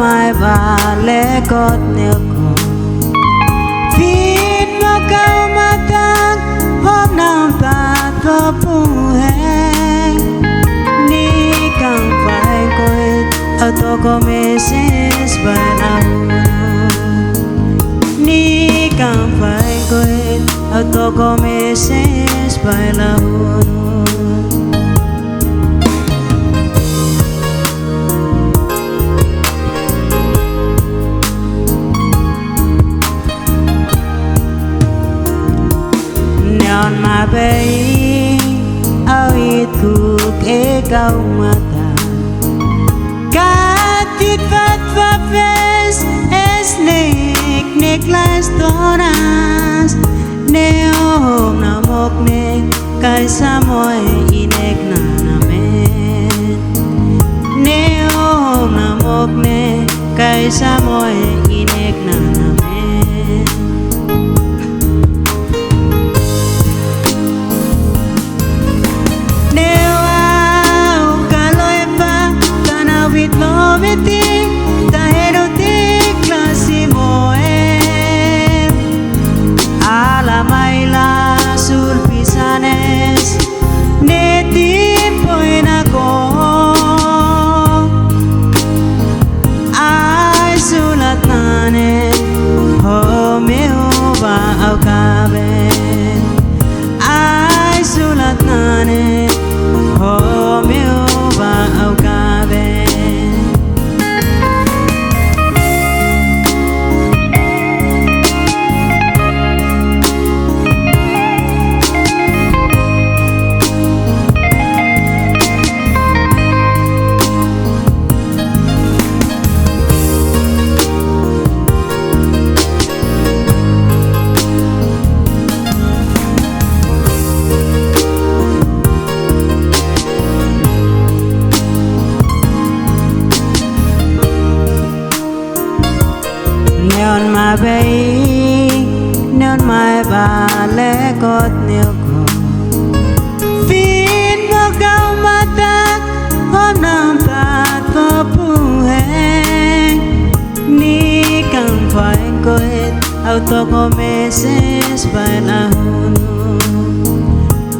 mai ba le cốt nêu cổ Phin mô cao MATAK hôm nào ta thơ phù hẹn Ni càng phải quên ở tô có message bài nào Ni càng phải quên ở tô có message bài nào Nyon ma bay au ITKUK kau mata Katit vat va ves es nek las toras Neo hom na mok ne kai sa moy inek na namen Neo hom na mok ne kai sa moy inek na namen Nyon ma bay nyon mai ba le cốt nêu cổ Phin mô cao MATAK hôm nào ta có phù hẹn Ni càng phải quên auto có message bài là hôn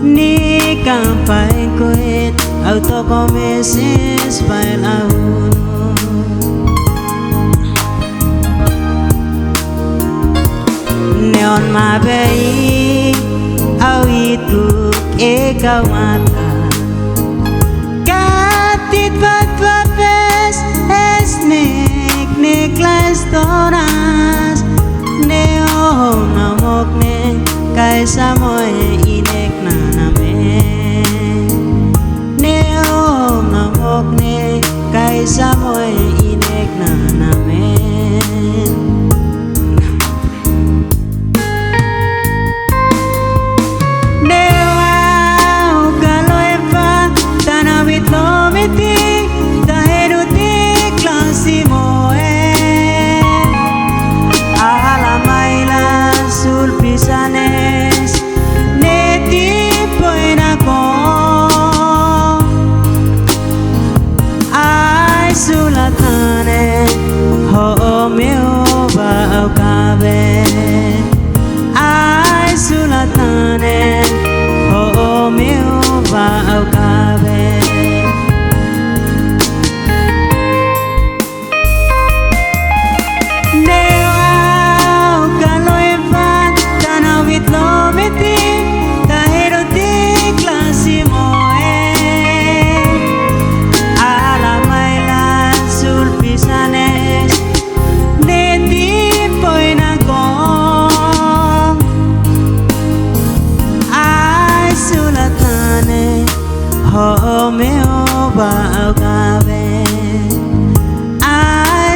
Ni càng phải quên auto có message bài là hôn Nyon ma bay au ITKUK kau mata Katit vat va ves es nek las toras Neo hom na mok ne kai sa moy inek na namen Neo hom na mok ne kai sa moy inek na namen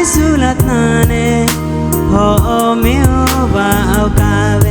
Sulat nane ho meu ba au ka